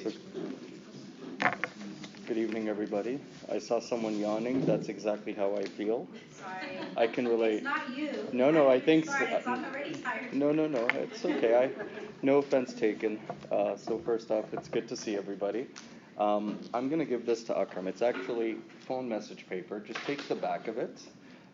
So, good evening, everybody. I saw someone yawning. That's exactly how I feel. Sorry. I can relate. It's not you. No, I think. Sorry, I'm already tired. No, it's okay. No offense taken. So first off, it's good to see everybody. I'm going to give this to Akram. It's actually phone message paper. Just take the back of it.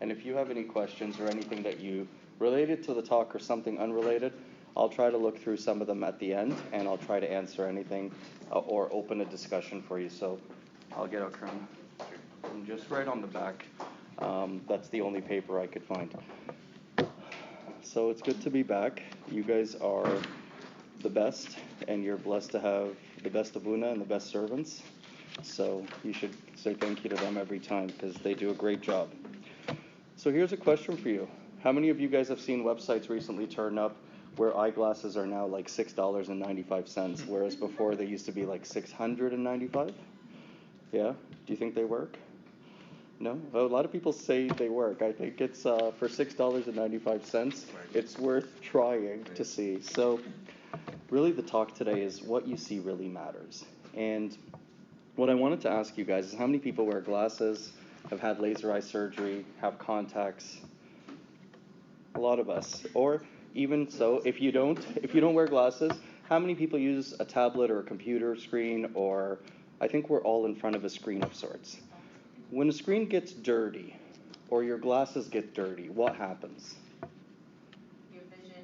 And if you have any questions or anything that you related to the talk or something unrelated, I'll try to look through some of them at the end, and I'll try to answer anything or open a discussion for you. So I'll get Akram. And just right on the back. That's the only paper I could find. So it's good to be back. You guys are the best, and you're blessed to have the best abuna and the best servants. So you should say thank you to them every time because they do a great job. So here's a question for you. How many of you guys have seen websites recently turn up where eyeglasses are now like $6.95, whereas before they used to be like $695? Yeah? Do you think they work? No? Well, a lot of people say they work. I think it's for $6.95, it's worth trying to see. So really the talk today is what you see really matters. And what I wanted to ask you guys is how many people wear glasses, have had laser eye surgery, have contacts? A lot of us. Or even so, if you don't wear glasses, how many people use a tablet or a computer screen, or I think we're all in front of a screen of sorts. When a screen gets dirty or your glasses get dirty, what happens? Your vision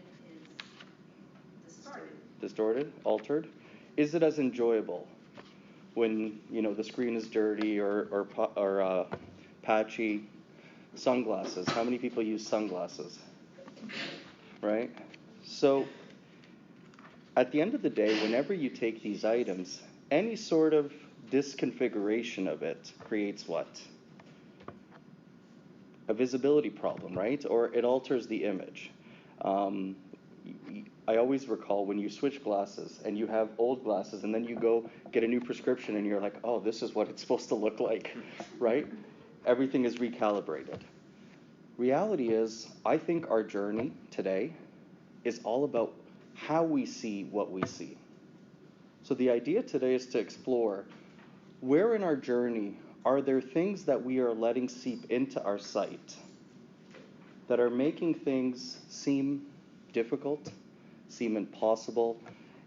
is distorted. Distorted? Altered? Is it as enjoyable when, the screen is dirty or patchy? Sunglasses. How many people use sunglasses? Right? So at the end of the day, whenever you take these items, any sort of disconfiguration of it creates what? A visibility problem, right? Or it alters the image. I always recall when you switch glasses and you have old glasses and then you go get a new prescription and you're like, oh, this is what it's supposed to look like, right? Everything is recalibrated. Reality is, I think our journey today is all about how we see what we see. So the idea today is to explore where in our journey are there things that we are letting seep into our sight that are making things seem difficult, seem impossible,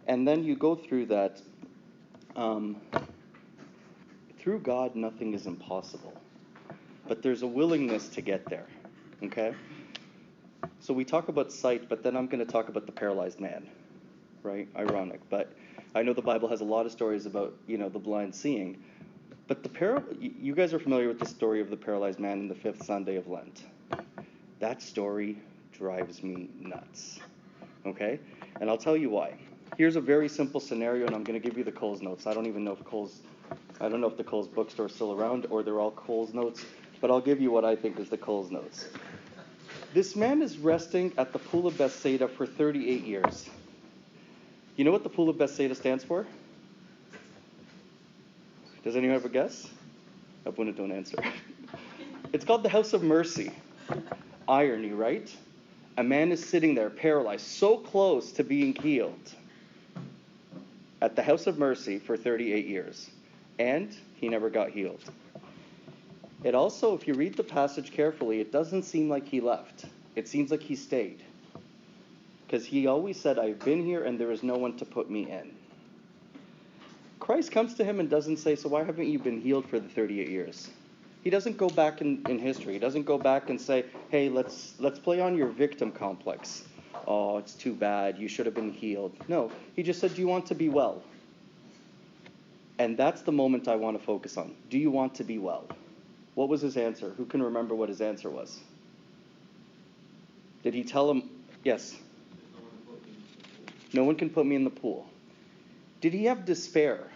and then you go through that. Through God, nothing is impossible, but there's a willingness to get there, okay? So we talk about sight, but then I'm going to talk about the paralyzed man, right? Ironic, but I know the Bible has a lot of stories about, the blind seeing. But you guys are familiar with the story of the paralyzed man in the 5th Sunday of Lent. That story drives me nuts, okay? And I'll tell you why. Here's a very simple scenario, and I'm going to give you the Coles notes. I don't know if the Coles bookstore is still around or they're all Coles notes, but I'll give you what I think is the Coles notes. This man is resting at the pool of Bethsaida for 38 years. You know what the pool of Bethsaida stands for? Does anyone have a guess? Abuna, don't answer. It's called the House of Mercy. Irony, right? A man is sitting there paralyzed, so close to being healed at the House of Mercy for 38 years. And he never got healed. It also, if you read the passage carefully, it doesn't seem like he left. It seems like he stayed. Because he always said, I've been here and there is no one to put me in. Christ comes to him and doesn't say, so why haven't you been healed for the 38 years? He doesn't go back in history. He doesn't go back and say, hey, let's play on your victim complex. Oh, it's too bad. You should have been healed. No, he just said, do you want to be well? And that's the moment I want to focus on. Do you want to be well? What was his answer? Who can remember what his answer was? Did he tell him, yes? No one can put me in the pool. Did he have despair?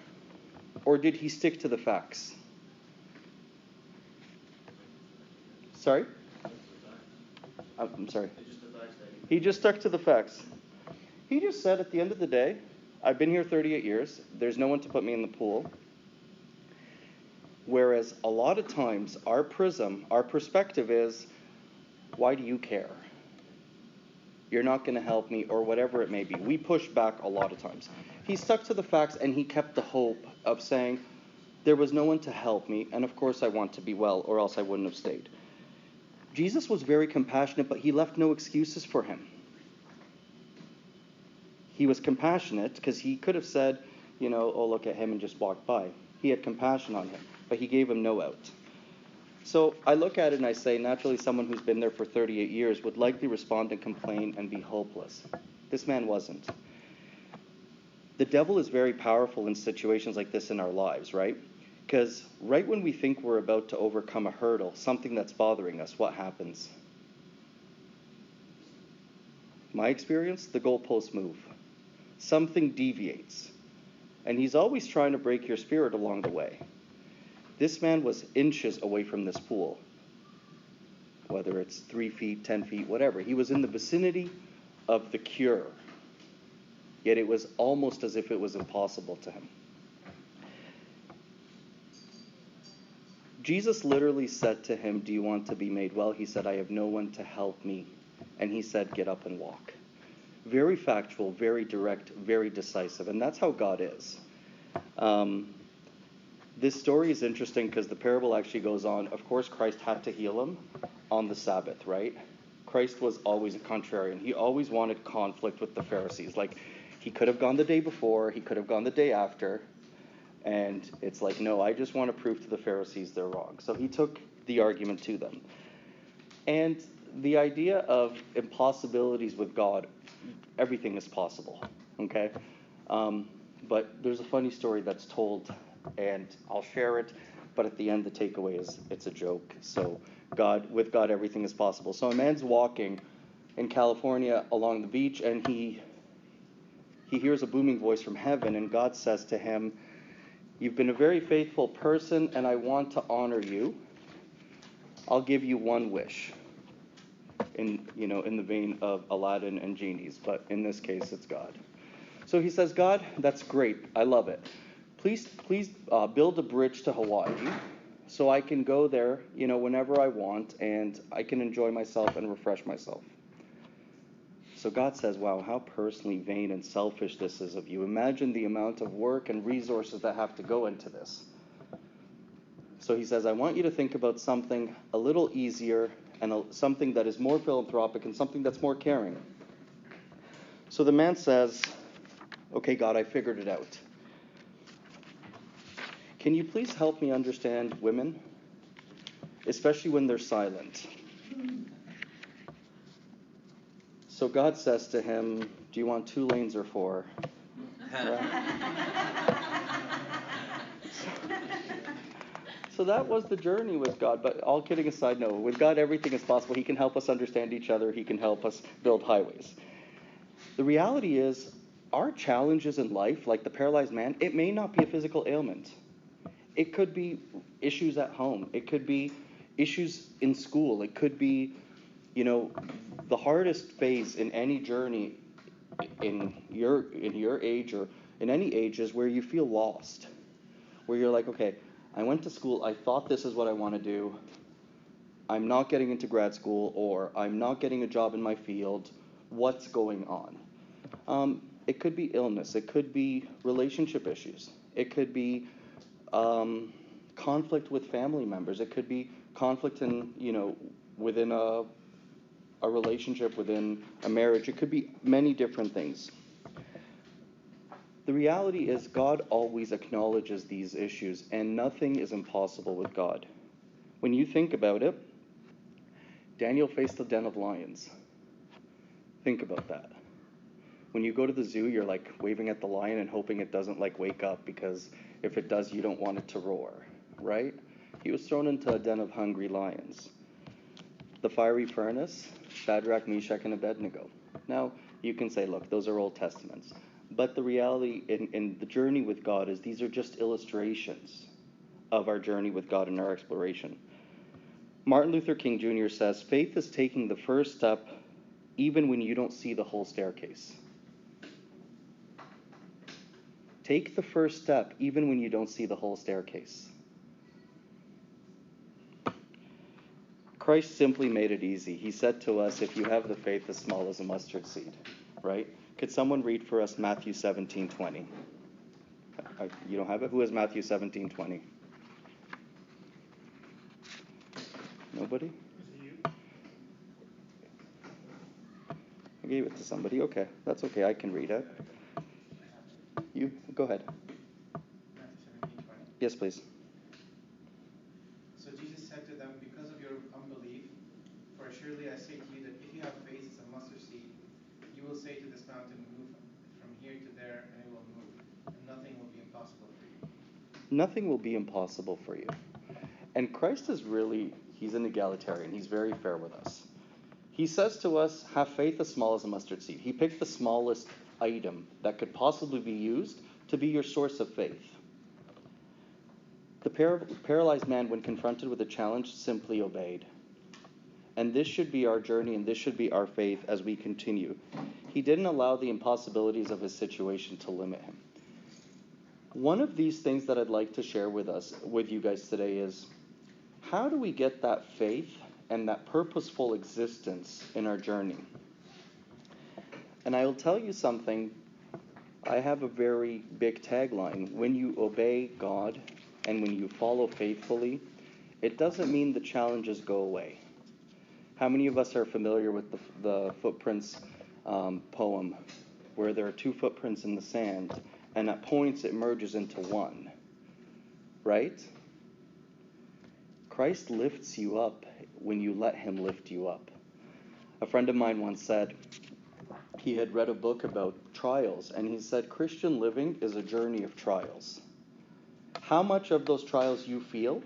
Or did he stick to the facts? Sorry? I'm sorry. He just stuck to the facts. He just said at the end of the day, I've been here 38 years. There's no one to put me in the pool. Whereas a lot of times our perspective is, why do you care? you're not going to help me, or whatever it may be. We push back a lot of times. He stuck to the facts, and he kept the hope of saying, there was no one to help me, and of course I want to be well, or else I wouldn't have stayed. Jesus was very compassionate, but he left no excuses for him. He was compassionate because he could have said, oh, look at him, and just walked by. He had compassion on him, but he gave him no out. So I look at it and I say, naturally, someone who's been there for 38 years would likely respond and complain and be hopeless. This man wasn't. The devil is very powerful in situations like this in our lives, right? Because right when we think we're about to overcome a hurdle, something that's bothering us, what happens? My experience, the goalposts move. Something deviates. And he's always trying to break your spirit along the way. This man was inches away from this pool. Whether it's 3 feet, 10 feet, whatever. He was in the vicinity of the cure. Yet it was almost as if it was impossible to him. Jesus literally said to him, do you want to be made well? He said, I have no one to help me. And he said, get up and walk. Very factual, very direct, very decisive. And that's how God is. This story is interesting because the parable actually goes on. Of course, Christ had to heal him on the Sabbath, right? Christ was always a contrarian. He always wanted conflict with the Pharisees. Like, he could have gone the day before, he could have gone the day after. And it's like, no, I just want to prove to the Pharisees they're wrong. So he took the argument to them. And the idea of impossibilities with God, everything is possible, okay? But there's a funny story that's told, and I'll share it, but at the end the takeaway is it's a joke. So with God, everything is possible. So a man's walking in California along the beach, and he hears a booming voice from heaven, and God says to him, you've been a very faithful person, and I want to honor you. I'll give you one wish. In the vein of Aladdin and genies, but in this case, it's God. So he says, God, that's great. I love it. Please build a bridge to Hawaii so I can go there, whenever I want, and I can enjoy myself and refresh myself. So God says, wow, how personally vain and selfish this is of you. Imagine the amount of work and resources that have to go into this. So he says, I want you to think about something a little easier and something that is more philanthropic and something that's more caring. So the man says, okay, God, I figured it out. Can you please help me understand women, especially when they're silent? So God says to him, do you want 2 lanes or 4? So that was the journey with God. But all kidding aside, no. With God, everything is possible. He can help us understand each other. He can help us build highways. The reality is, our challenges in life, like the paralyzed man, it may not be a physical ailment. It could be issues at home. It could be issues in school. It could be, the hardest phase in any journey in your age or in any age is where you feel lost. Where you're like, okay, I went to school, I thought this is what I want to do. I'm not getting into grad school, or I'm not getting a job in my field. What's going on? It could be illness. It could be relationship issues. It could be conflict with family members. It could be conflict within a relationship, within a marriage. It could be many different things. The reality is God always acknowledges these issues, and nothing is impossible with God. When you think about it, Daniel faced a den of lions. Think about that. When you go to the zoo, you're like waving at the lion and hoping it doesn't wake up, because if it does, you don't want it to roar, right? He was thrown into a den of hungry lions. The fiery furnace, Shadrach, Meshach, and Abednego. Now, you can say, look, those are Old Testaments. But the reality in the journey with God is these are just illustrations of our journey with God and our exploration. Martin Luther King Jr. says, faith is taking the first step even when you don't see the whole staircase. Take the first step even when you don't see the whole staircase. Christ simply made it easy. He said to us, if you have the faith as small as a mustard seed, right? Could someone read for us Matthew 17:20? You don't have it? Who has Matthew 17:20? Nobody? I gave it to somebody. Okay, that's okay. I can read it. You, go ahead. Matthew 17:20. Yes, please. So Jesus said to them, because of your unbelief, for surely I say to you that if you have faith as a mustard seed, you will say to this mountain, move from here to there, and it will move, and nothing will be impossible for you. Nothing will be impossible for you. And Christ is really, he's an egalitarian. He's very fair with us. He says to us, have faith as small as a mustard seed. He picked the smallest item that could possibly be used to be your source of faith. The paralyzed man, when confronted with a challenge, simply obeyed. And this should be our journey, and this should be our faith as we continue. He didn't allow the impossibilities of his situation to limit him. One of these things that I'd like to share with you guys today is, how do we get that faith and that purposeful existence in our journey? And I will tell you something. I have a very big tagline. When you obey God and when you follow faithfully, it doesn't mean the challenges go away. How many of us are familiar with the Footprints poem, where there are two footprints in the sand, and at points it merges into one, right? Christ lifts you up when you let him lift you up. A friend of mine once said he had read a book about trials, and he said Christian living is a journey of trials. How much of those trials you feel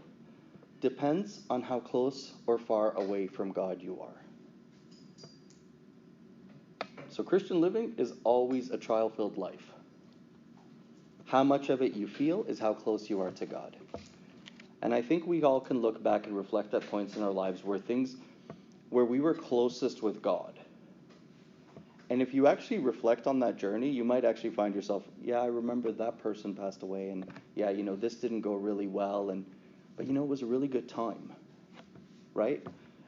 depends on how close or far away from God you are. So Christian living is always a trial-filled life. How much of it you feel is how close you are to God. And I think we all can look back and reflect at points in our lives where we were closest with God. And if you actually reflect on that journey, you might actually find yourself, yeah, I remember that person passed away, and yeah, this didn't go really well, but it was a really good time, right?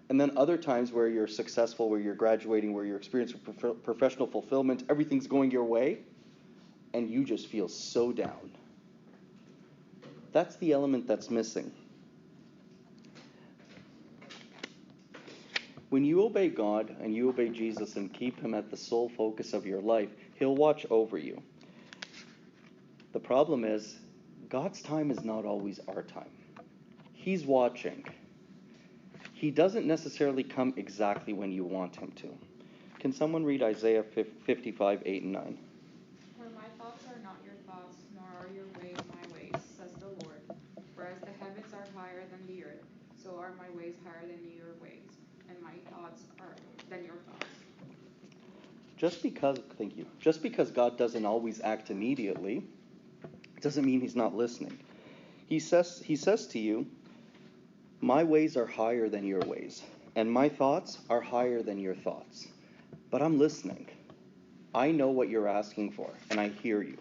And then other times where you're successful, where you're graduating, where you're experiencing professional fulfillment, everything's going your way, and you just feel so down. That's the element that's missing. When you obey God and you obey Jesus and keep him at the sole focus of your life, he'll watch over you. The problem is, God's time is not always our time. He's watching. He doesn't necessarily come exactly when you want him to. Can someone read Isaiah 55, 8 and 9? For my thoughts are not your thoughts, nor are your ways my ways, says the Lord. For as the heavens are higher than the earth, so are my ways higher than your ways, and my thoughts are than your thoughts. Just because God doesn't always act immediately, doesn't mean he's not listening. He says to you, my ways are higher than your ways, and my thoughts are higher than your thoughts. But I'm listening. I know what you're asking for, and I hear you.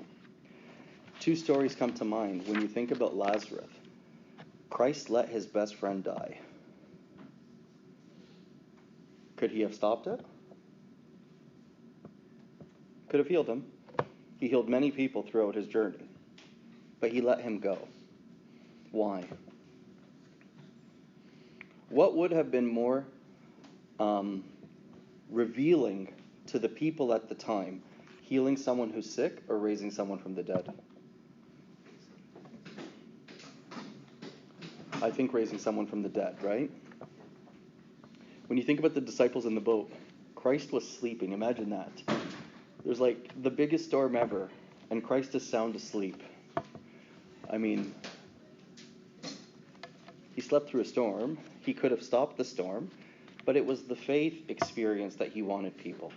Two stories come to mind. When you think about Lazarus, Christ let his best friend die. Could he have stopped it? Could have healed him. He healed many people throughout his journey, but he let him go. Why? What would have been more revealing to the people at the time, healing someone who's sick or raising someone from the dead? I think raising someone from the dead, right? When you think about the disciples in the boat, Christ was sleeping. Imagine that. There's like the biggest storm ever, and Christ is sound asleep. I mean, he slept through a storm. He could have stopped the storm, but it was the faith experience that he wanted people.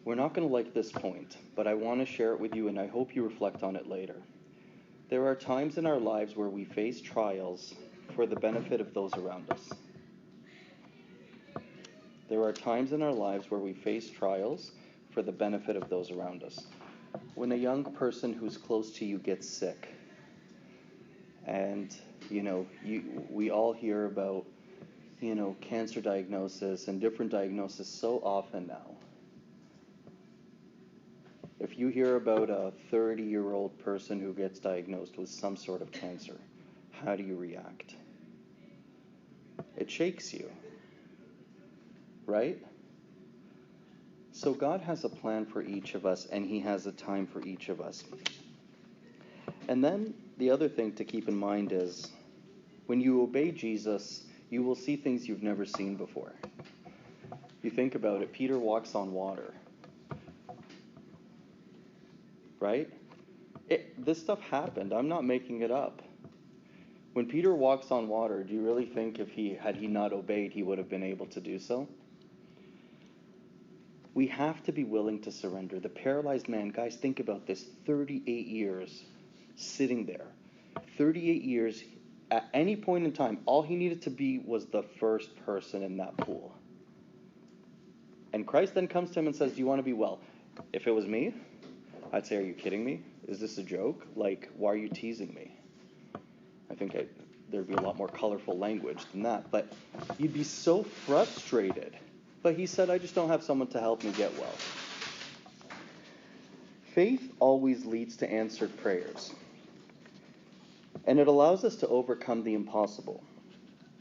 We're not going to like this point, but I want to share it with you, and I hope you reflect on it later. There are times in our lives where we face trials for the benefit of those around us. There are times in our lives where we face trials for the benefit of those around us. When a young person who's close to you gets sick, and we all hear about cancer diagnosis and different diagnoses so often now. If you hear about a 30-year-old person who gets diagnosed with some sort of cancer, how do you react? It shakes you, right? So God has a plan for each of us, and he has a time for each of us. And then the other thing to keep in mind is when you obey Jesus, you will see things you've never seen before. You think about it, Peter walks on water. Right? This stuff happened. I'm not making it up. When Peter walks on water, do you really think had he not obeyed, he would have been able to do so? We have to be willing to surrender. The paralyzed man, guys, think about this, 38 years sitting there. 38 years, at any point in time, all he needed to be was the first person in that pool. And Christ then comes to him and says, do you want to be well? If it was me, I'd say, are you kidding me? Is this a joke? Like, why are you teasing me? I think there'd be a lot more colorful language than that. But you'd be so frustrated. But he said, I just don't have someone to help me get well. Faith always leads to answered prayers. And it allows us to overcome the impossible.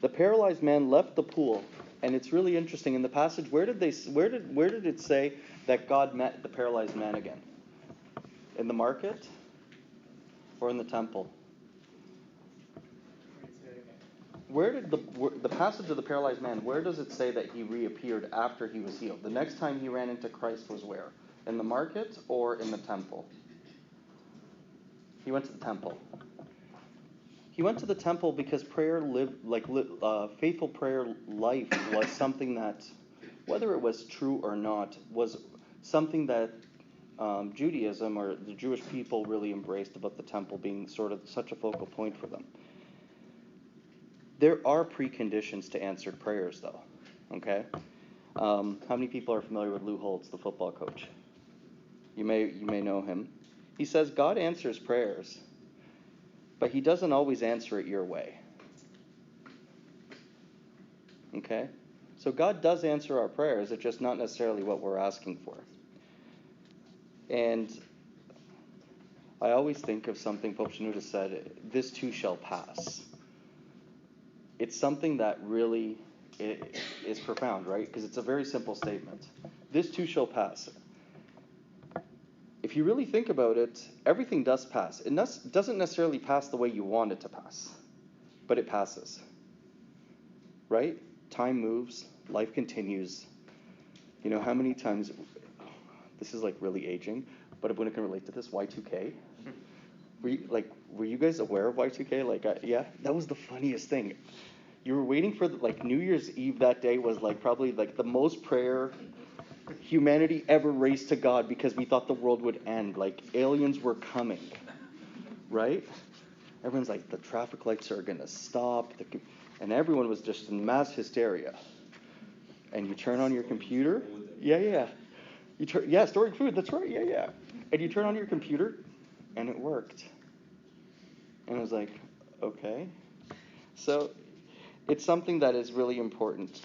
The paralyzed man left the pool. And it's really interesting. In the passage, where did it say that God met the paralyzed man again? In the market or in the temple? Where did the passage of the paralyzed man, where does it say that he reappeared after he was healed? The next time he ran into Christ was where? In the market or in the temple? He went to the temple. He went to the temple because faithful prayer life was something that, whether it was true or not, was something that Judaism or the Jewish people really embraced about the temple being sort of such a focal point for them. There are preconditions to answered prayers, though. Okay? How many people are familiar with Lou Holtz, the football coach? You may know him. He says God answers prayers, but he doesn't always answer it your way. Okay? So God does answer our prayers, it's just not necessarily what we're asking for. And I always think of something Pope Shenouda said, this too shall pass. It's something that really is profound, right? Because it's a very simple statement. This too shall pass. If you really think about it, everything does pass. It doesn't necessarily pass the way you want it to pass, but it passes. Right? Time moves, life continues. You know how many times, this is like really aging, but everyone can relate to this, Y2K. Were you guys aware of Y2K? Yeah, that was the funniest thing. You were waiting for New Year's Eve that day was probably the most prayer humanity ever raised to God because we thought the world would end. Aliens were coming, right? Everyone's the traffic lights are going to stop. And everyone was just in mass hysteria. And you turn on your computer. Yeah. Storing food. That's right. Yeah. And you turn on your computer, and it worked. And I was like, okay. So it's something that is really important.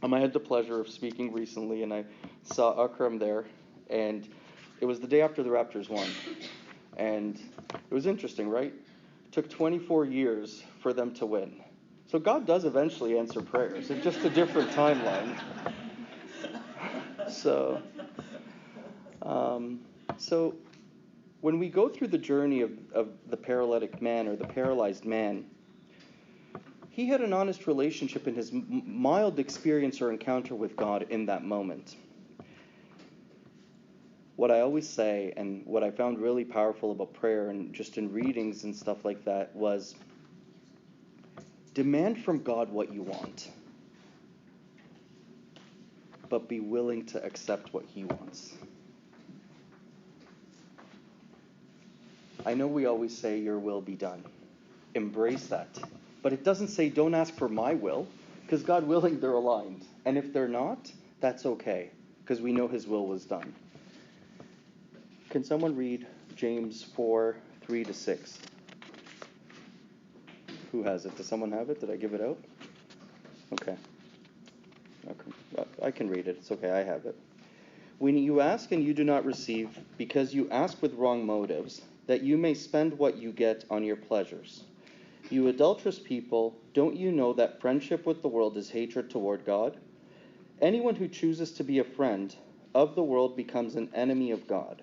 I had the pleasure of speaking recently, and I saw Akram there, and it was the day after the Raptors won. And it was interesting, right? It took 24 years for them to win. So God does eventually answer prayers. It's just a different timeline. So when we go through the journey of the paralytic man or the paralyzed man, he had an honest relationship in his mild experience or encounter with God in that moment. What I always say, and what I found really powerful about prayer and just in readings and stuff like that, was demand from God what you want, but be willing to accept what he wants. I know we always say, your will be done. Embrace that. But it doesn't say, don't ask for my will, because God willing, they're aligned. And if they're not, that's okay, because we know his will was done. Can someone read James 4:3-6? Who has it? Does someone have it? Did I give it out? Okay. I can read it. It's okay. I have it. When you ask and you do not receive, because you ask with wrong motives, that you may spend what you get on your pleasures. You adulterous people, don't you know that friendship with the world is hatred toward God? Anyone who chooses to be a friend of the world becomes an enemy of God.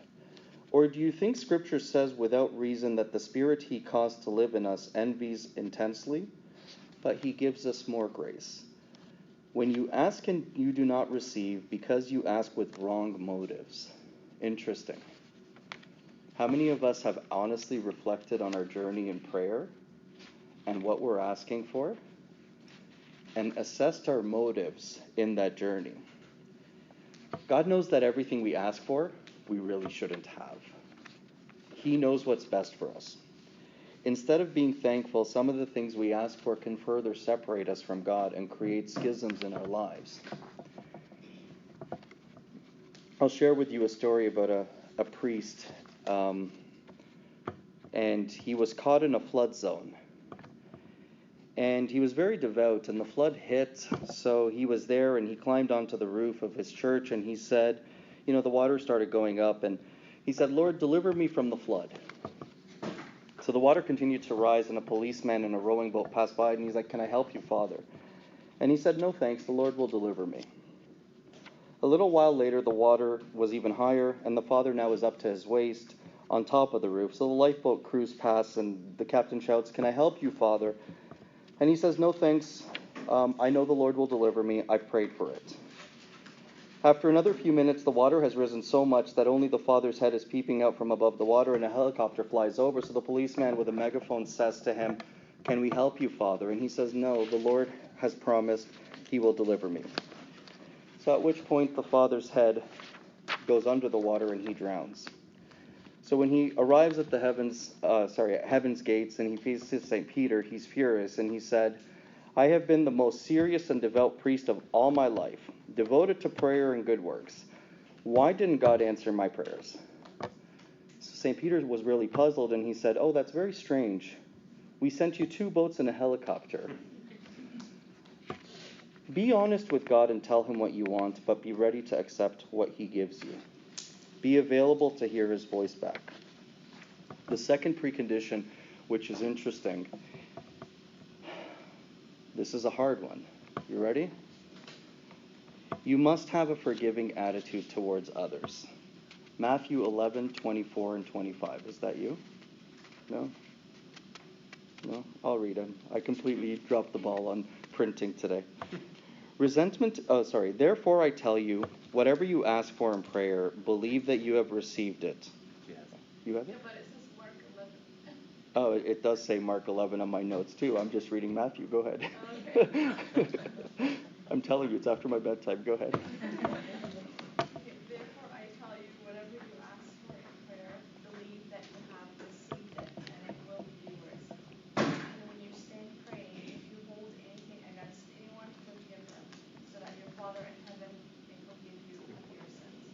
Or do you think Scripture says without reason that the Spirit He caused to live in us envies intensely? But He gives us more grace. When you ask and you do not receive, because you ask with wrong motives. Interesting. How many of us have honestly reflected on our journey in prayer and what we're asking for, and assessed our motives in that journey? God knows that everything we ask for, we really shouldn't have. He knows what's best for us. Instead of being thankful, some of the things we ask for can further separate us from God and create schisms in our lives. I'll share with you a story about a priest, and he was caught in a flood zone. And he was very devout, and the flood hit, so he was there, and he climbed onto the roof of his church, and he said, the water started going up, and he said, "Lord, deliver me from the flood." So the water continued to rise, and a policeman in a rowing boat passed by, and he's like, "Can I help you, Father?" And he said, "No, thanks, the Lord will deliver me." A little while later, the water was even higher, and the father now is up to his waist on top of the roof. So the lifeboat crews past, and the captain shouts, "Can I help you, Father?" And he says, "No, thanks. I know the Lord will deliver me. I've prayed for it." After another few minutes, the water has risen so much that only the father's head is peeping out from above the water, and a helicopter flies over. So the policeman with a megaphone says to him, "Can we help you, Father?" And he says, "No, the Lord has promised He will deliver me." So at which point the father's head goes under the water and he drowns. So when he arrives at the heaven's gates, and he faces St. Peter, he's furious, and he said, "I have been the most serious and devout priest of all my life, devoted to prayer and good works. Why didn't God answer my prayers?" So St. Peter was really puzzled, and he said, "Oh, that's very strange. We sent you 2 boats and a helicopter." Be honest with God and tell Him what you want, but be ready to accept what He gives you. Be available to hear His voice back. The second precondition, which is interesting, this is a hard one. You ready? You must have a forgiving attitude towards others. Matthew 11:24 and 25. Is that you? No? No? I'll read them. I completely dropped the ball on printing today. Therefore I tell you, whatever you ask for in prayer, believe that you have received it. Yes. You have it? Yeah, but it says Mark 11. Oh, it does say Mark 11 on my notes too. I'm just reading Matthew. Go ahead. Okay. I'm telling you, it's after my bedtime. Go ahead. Okay, therefore I tell you, whatever you ask for in prayer, believe that you have received it, and it will be yours. And when you stand praying, if you hold anything against anyone, forgive them, so that your Father in heaven may forgive you of your sins.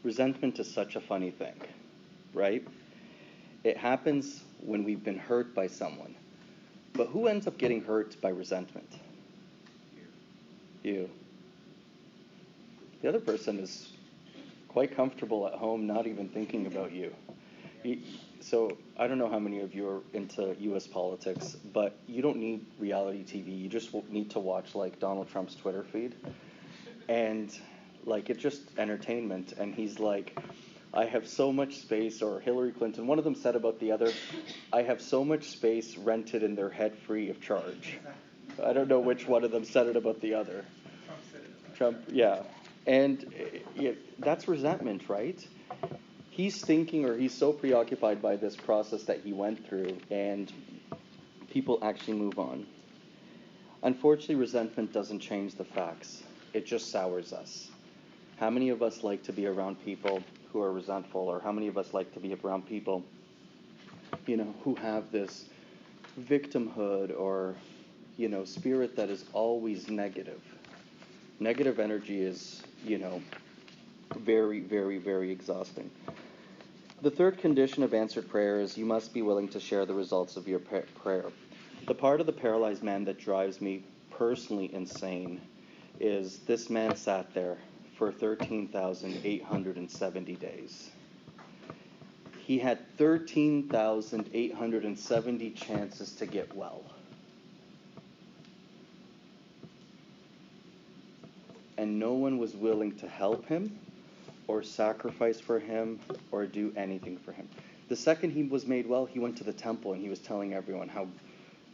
Resentment is such a funny thing, right? It happens when we've been hurt by someone. But who ends up getting hurt by resentment? You. The other person is quite comfortable at home, not even thinking about you. So I don't know how many of you are into U.S. politics, but you don't need reality TV. You just need to watch like Donald Trump's Twitter feed, and like it's just entertainment. And he's like, "I have so much space," or Hillary Clinton. One of them said about the other, "I have so much space rented in their head free of charge." I don't know which one of them said it about the other. Trump said it about Trump, yeah. And that's resentment, right? He's thinking, or he's so preoccupied by this process that he went through, and people actually move on. Unfortunately, resentment doesn't change the facts. It just sours us. How many of us like to be around people who are resentful, or how many of us like to be around people, who have this victimhood or, spirit that is always negative? Negative energy is, very, very, very exhausting. The third condition of answered prayer is you must be willing to share the results of your prayer. The part of the paralyzed man that drives me personally insane is this man sat there for 13,870 days. He had 13,870 chances to get well. And no one was willing to help him or sacrifice for him or do anything for him. The second he was made well, he went to the temple and he was telling everyone how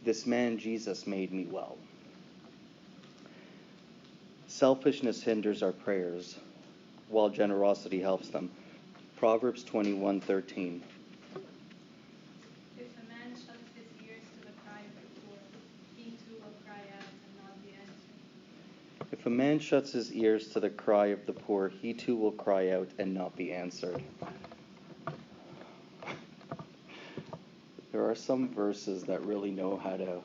this man Jesus made me well. Selfishness hinders our prayers, while generosity helps them. Proverbs 21:13. If a man shuts his ears to the cry of the poor, he too will cry out and not be answered. If a man shuts his ears to the cry of the poor, he too will cry out and not be answered. There are some verses that really know how to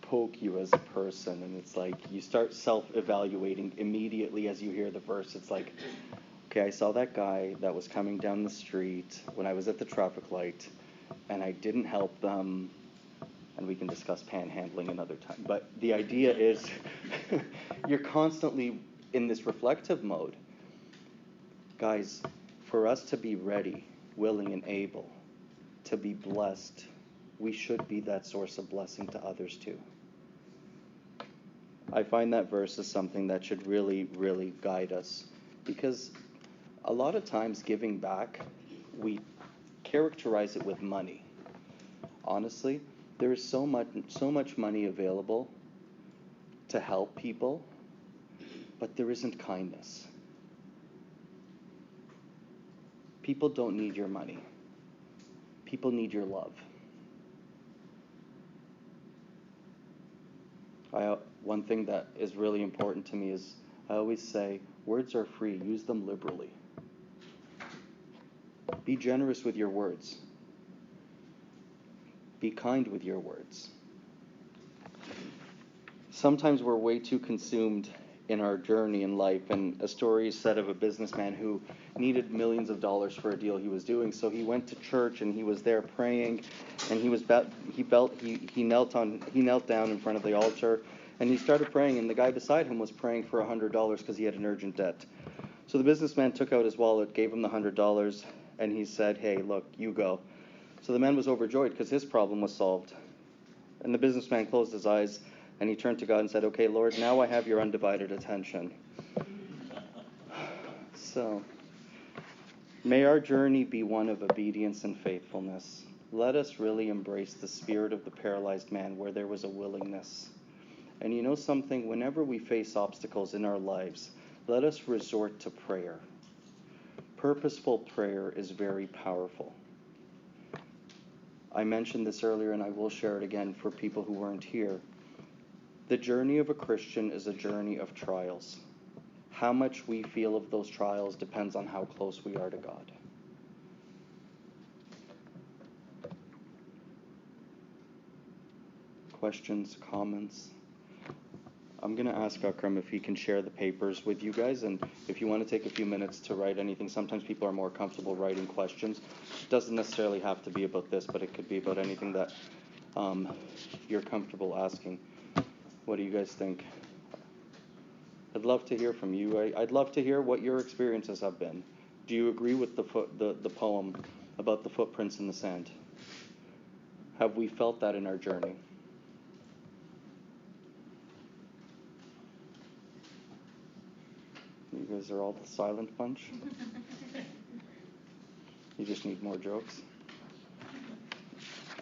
poke you as a person, and it's like you start self-evaluating immediately as you hear the verse. It's like, okay, I saw that guy that was coming down the street when I was at the traffic light, and I didn't help them, and we can discuss panhandling another time. But the idea is you're constantly in this reflective mode. Guys, for us to be ready, willing, and able to be blessed, we should be that source of blessing to others too. I find that verse is something that should really, really guide us, because a lot of times giving back, we characterize it with money. Honestly, there is so much money available to help people, but there isn't kindness. People don't need your money. People need your love. One thing that is really important to me is I always say, words are free. Use them liberally. Be generous with your words. Be kind with your words. Sometimes we're way too consumed in our journey in life, and a story is said of a businessman who needed millions of dollars for a deal he was doing. So he went to church and he was there praying, and he knelt down in front of the altar, and he started praying, and the guy beside him was praying for $100 because he had an urgent debt. So the businessman took out his wallet, gave him the $100, and he said, "Hey, look, you go." So the man was overjoyed because his problem was solved. And the businessman closed his eyes and he turned to God and said, "Okay, Lord, now I have your undivided attention." So, may our journey be one of obedience and faithfulness. Let us really embrace the spirit of the paralyzed man where there was a willingness. And you know something? Whenever we face obstacles in our lives, let us resort to prayer. Purposeful prayer is very powerful. I mentioned this earlier, and I will share it again for people who weren't here. The journey of a Christian is a journey of trials. How much we feel of those trials depends on how close we are to God. Questions, comments? I'm going to ask Akram if he can share the papers with you guys, and if you want to take a few minutes to write anything. Sometimes people are more comfortable writing questions. It doesn't necessarily have to be about this, but it could be about anything that you're comfortable asking. What do you guys think? I'd love to hear from you. I'd love to hear what your experiences have been. Do you agree with the poem about the footprints in the sand? Have we felt that in our journey? You guys are all the silent bunch? You just need more jokes?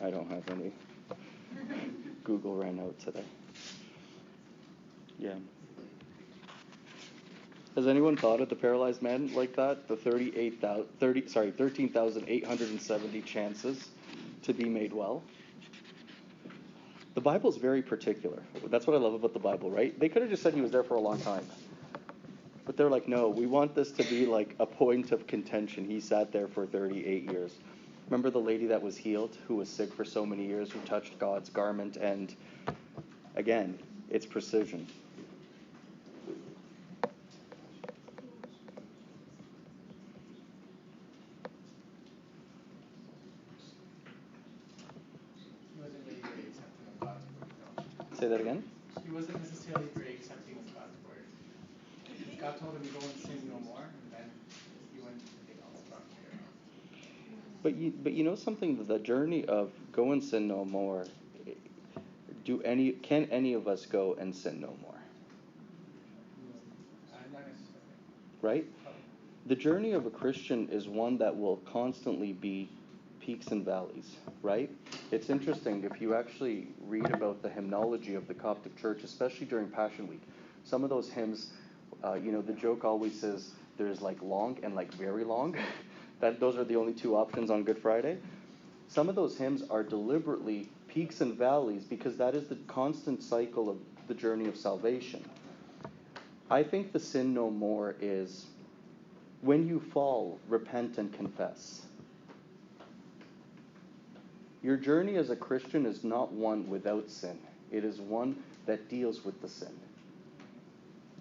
I don't have any. Google ran out today. Yeah. Has anyone thought of the paralyzed man like that? The 13,870 chances to be made well? The Bible's very particular. That's what I love about the Bible, right? They could have just said he was there for a long time. But they're like, no, we want this to be like a point of contention. He sat there for 38 years. Remember the lady that was healed, who was sick for so many years, who touched God's garment? And again, it's precision. He was immediately accepting of God's word, though. Say that again? He he wasn't necessarily very accepting of God's word. God told him, go and sin no more, and then he went and did all this wrong later on. But you know something, the journey of go and sin no more, can any of us go and sin no more? Not necessarily. Right? Probably. The journey of a Christian is one that will constantly be peaks and valleys, right? It's interesting, if you actually read about the hymnology of the Coptic Church, especially during Passion Week, some of those hymns, the joke always says there's like long and like very long. Those are the only two options on Good Friday. Some of those hymns are deliberately peaks and valleys because that is the constant cycle of the journey of salvation. I think the sin no more is when you fall, repent and confess. Your journey as a Christian is not one without sin. It is one that deals with the sin.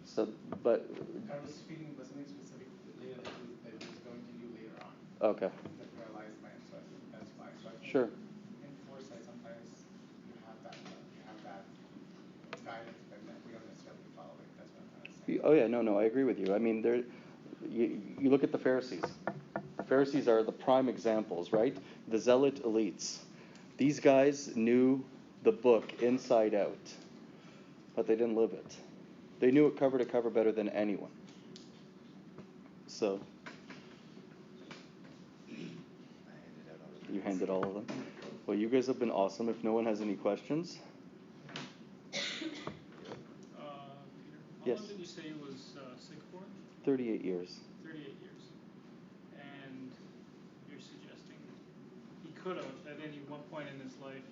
So, but I was speaking about something specific later that he was going to do later on. Okay. The paralyzed man, so I think that's why. So I think Sure. in foresight sometimes you have that guidance, but we don't necessarily follow it. That's what I'm trying to say. Oh yeah, no, I agree with you. I mean, you look at the Pharisees. The Pharisees are the prime examples, right? The zealot elites. These guys knew the book inside out, but they didn't live it. They knew it cover to cover better than anyone. So, you handed all of them. Well, you guys have been awesome. If no one has any questions. Peter, how Yes. long did you say he was sick for? 38 years. 38 years. And you're suggesting he could have, at any one point in his life.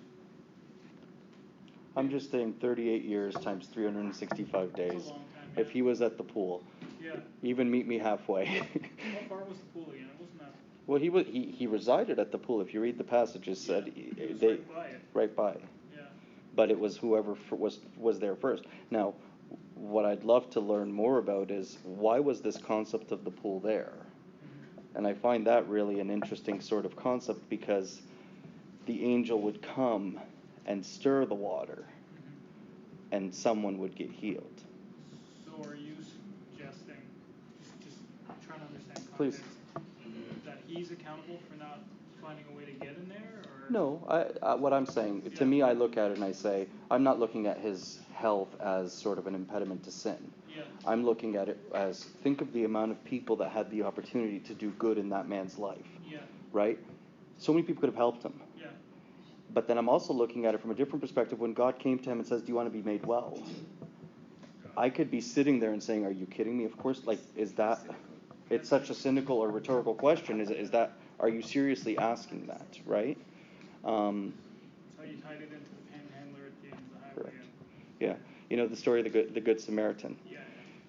I'm just saying 38 years times 365 days. That's a long time, yeah. If he was at the pool, Yeah. even meet me halfway. How far was the pool again? It wasn't that. Well, he resided at the pool. If you read the passages, said It was they right by it. right by. Yeah. But it was whoever was there first. Now, what I'd love to learn more about is why was this concept of the pool there? Mm-hmm. And I find that really an interesting sort of concept because the angel would come and stir the water, Mm-hmm. and someone would get healed. So are you suggesting, just trying to understand context, Please. that he's accountable for not finding a way to get in there, or? No, what I'm saying, to me, I look at it and I say, I'm not looking at his health as sort of an impediment to sin. Yeah. I'm looking at it as, think of the amount of people that had the opportunity to do good in that man's life. Yeah. Right? So many people could have helped him. Yeah. But then I'm also looking at it from a different perspective. When God came to him and says, do you want to be made well? I could be sitting there and saying, are you kidding me? Of course, is that, it's such a cynical or rhetorical question. Is that, are you seriously asking that, right? That's how you tied it into the panhandler at the end of the highway. Correct. Yeah. You know the story of the Good Samaritan? Yeah.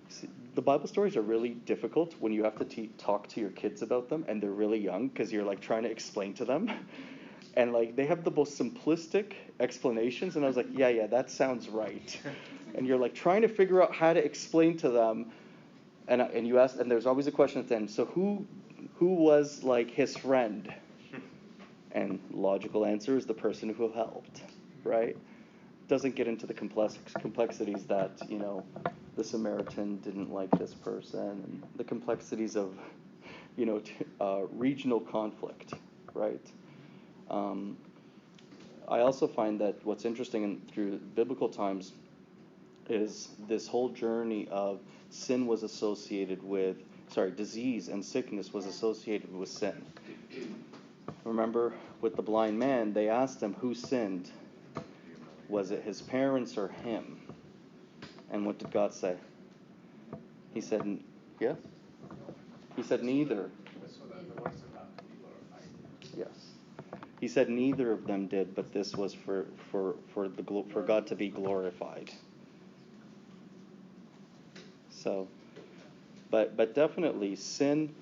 See, the Bible stories are really difficult when you have to talk to your kids about them and they're really young because you're like trying to explain to them. And like they have the most simplistic explanations, and I was like, yeah, that sounds right. And you're like trying to figure out how to explain to them, and you ask, and there's always a question at the end. So who was like his friend? And logical answer is the person who helped, right? Doesn't get into the complexities that the Samaritan didn't like this person, and the complexities of regional conflict, right? I also find that what's interesting through biblical times is this whole journey of sin was associated with, disease and sickness was associated with sin. Remember, with the blind man, they asked him who sinned. Was it his parents or him? And what did God say? He said, yeah? He said neither. So that the works of God could be glorified. Yes. He said neither of them did, but this was for God to be glorified. So, but definitely sin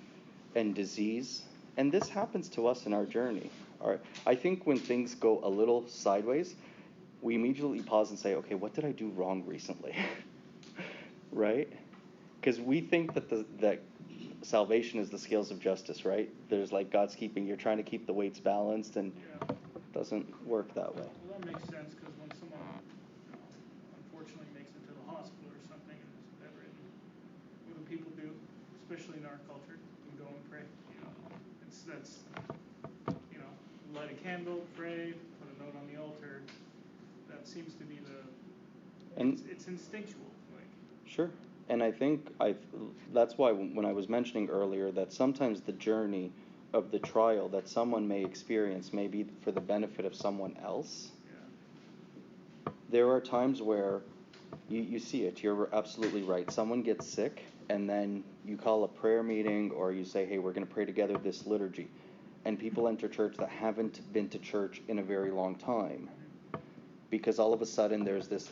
and disease, and this happens to us in our journey. All right. I think when things go a little sideways, we immediately pause and say, okay, what did I do wrong recently? Right? Because we think that salvation is the scales of justice, right? There's like you're trying to keep the weights balanced, and it doesn't work that way. Well, that makes sense, because when someone, unfortunately makes it to the hospital or something and is bedridden, what do people do, especially in our culture? We go and pray. That's light a candle, pray, put a note on the altar. That seems to be it's instinctual. Sure. And I think that's why when I was mentioning earlier that sometimes the journey of the trial that someone may experience may be for the benefit of someone else. Yeah. There are times where you see it. You're absolutely right. Someone gets sick, and then you call a prayer meeting, or you say, hey, we're going to pray together this liturgy. And people enter church that haven't been to church in a very long time. Because all of a sudden there's this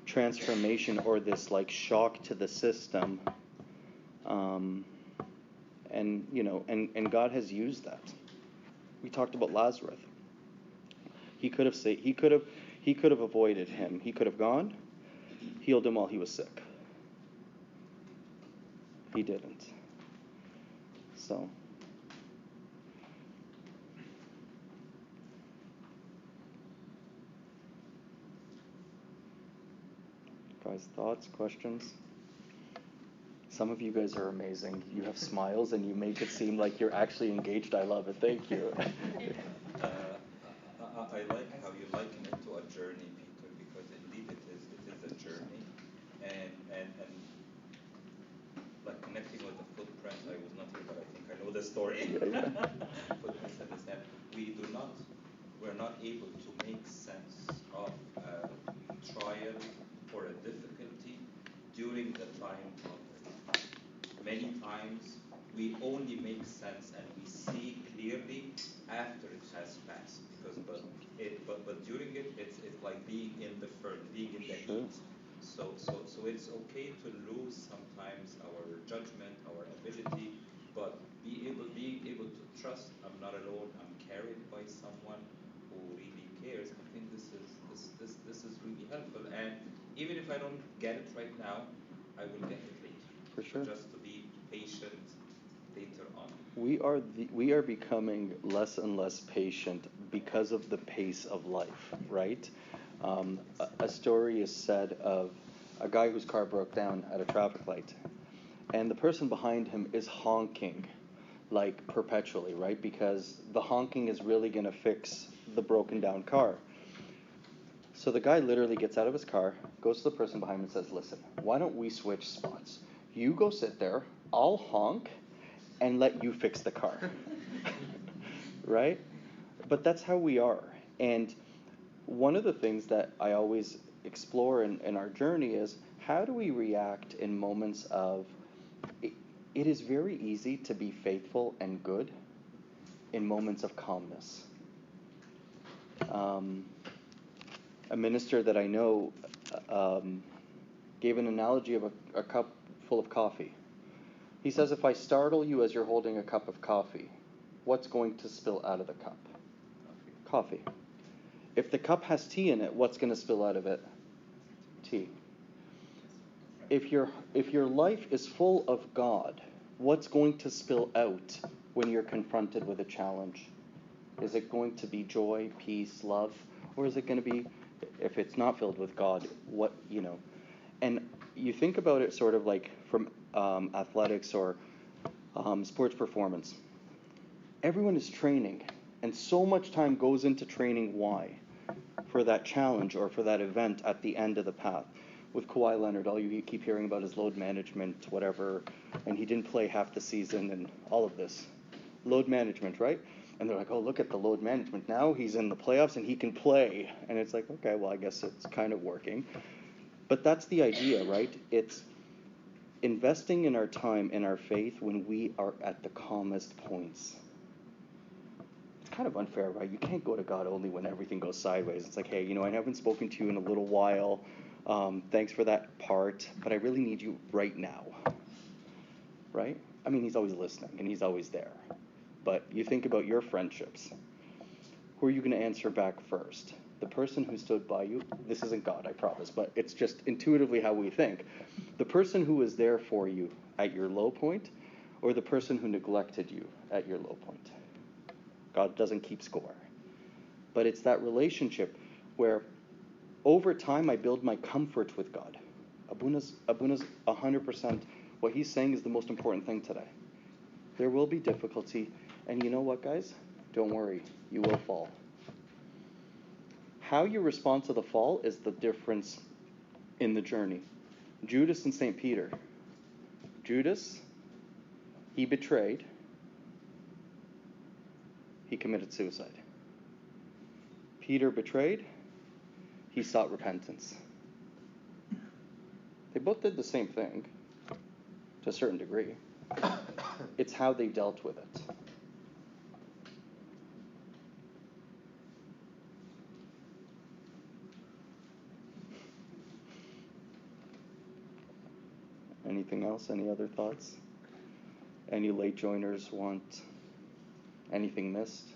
transformation or this shock to the system. And God has used that. We talked about Lazarus. He could have avoided him. He could have gone, healed him while he was sick. He didn't. So. Guys, thoughts, questions? Some of you guys are amazing. You have smiles and you make it seem like you're actually engaged. I love it. Thank you. I like how you liken it to a journey, Peter, because indeed it is a journey. And like connecting with the footprint, I was not here, but I think I know the story. Yeah. Footprints in the sand. We're not able to make sense of a trial or a difficulty during the time of it. Many times we only make sense and we see clearly after it has passed. But during it, it's like being in the furnace, being in the heat. So it's okay to lose sometimes our judgment, our ability, but being able to trust I'm not alone. I'm carried by someone who really cares. I think this is really helpful. And even if I don't get it right now, I will get it later. For sure. So just to be patient later on. We are becoming less and less patient because of the pace of life, right? A story is said of a guy whose car broke down at a traffic light, and the person behind him is honking perpetually, right? Because the honking is really going to fix the broken down car. So the guy literally gets out of his car, goes to the person behind him and says, listen, why don't we switch spots? You go sit there, I'll honk, and let you fix the car. Right? But that's how we are. And one of the things that I always explore in our journey is how do we react in moments of it is very easy to be faithful and good in moments of calmness. A minister that I know gave an analogy of a cup full of coffee. He says, if I startle you as you're holding a cup of coffee, what's going to spill out of the cup? Coffee. If the cup has tea in it, what's going to spill out of it? Tea. If your life is full of God, what's going to spill out when you're confronted with a challenge? Is it going to be joy, peace, love? Or is it going to be, if it's not filled with God, And you think about it sort of like from athletics or sports performance. Everyone is training, and so much time goes into training. Why? For that challenge or for that event at the end of the path. With Kawhi Leonard, all you keep hearing about is load management, whatever, and he didn't play half the season and all of this. Load management, right? And they're like, oh, look at the load management. Now he's in the playoffs and he can play. And it's like, okay, well, I guess it's kind of working. But that's the idea, right? It's investing in our time and our faith when we are at the calmest points. It's kind of unfair, right? You can't go to God only when everything goes sideways. It's like, hey, I haven't spoken to you in a little while. Thanks for that part, but I really need you right now. Right? I mean, he's always listening and he's always there. But you think about your friendships. Who are you going to answer back first? The person who stood by you? This isn't God, I promise, but it's just intuitively how we think. The person who was there for you at your low point, or the person who neglected you at your low point? God doesn't keep score. But it's that relationship where over time, I build my comfort with God. Abuna's 100%. What he's saying is the most important thing today. There will be difficulty, and you know what, guys? Don't worry, you will fall. How you respond to the fall is the difference in the journey. Judas and St. Peter. Judas, he betrayed. He committed suicide. Peter betrayed. He sought repentance. They both did the same thing, to a certain degree. It's how they dealt with it. Anything else? Any other thoughts? Any late joiners want anything missed?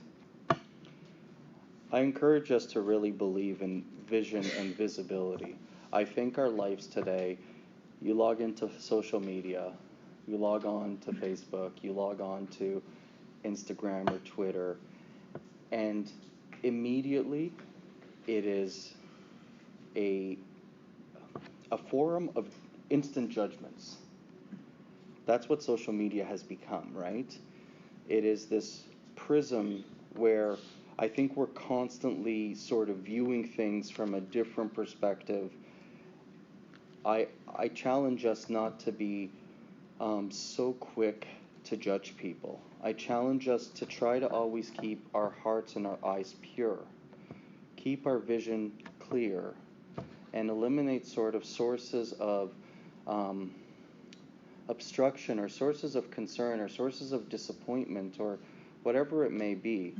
I encourage us to really believe in vision and visibility. I think our lives today, you log into social media, you log on to Facebook, you log on to Instagram or Twitter, and immediately it is a forum of instant judgments. That's what social media has become, right? It is this prism where I think we're constantly sort of viewing things from a different perspective. I challenge us not to be so quick to judge people. I challenge us to try to always keep our hearts and our eyes pure, keep our vision clear, and eliminate sort of sources of obstruction or sources of concern or sources of disappointment or whatever it may be.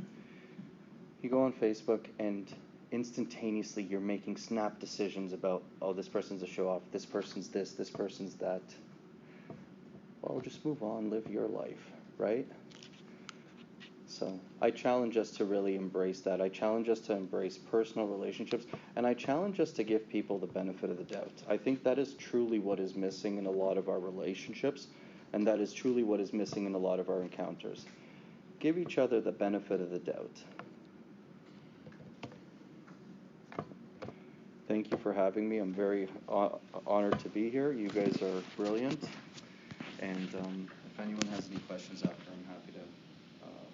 You go on Facebook and instantaneously you're making snap decisions about, oh, this person's a show-off, this person's this person's that. Well, just move on, live your life, right? So I challenge us to really embrace that. I challenge us to embrace personal relationships, and I challenge us to give people the benefit of the doubt. I think that is truly what is missing in a lot of our relationships, and that is truly what is missing in a lot of our encounters. Give each other the benefit of the doubt. Thank you for having me. I'm very honored to be here. You guys are brilliant. And if anyone has any questions after,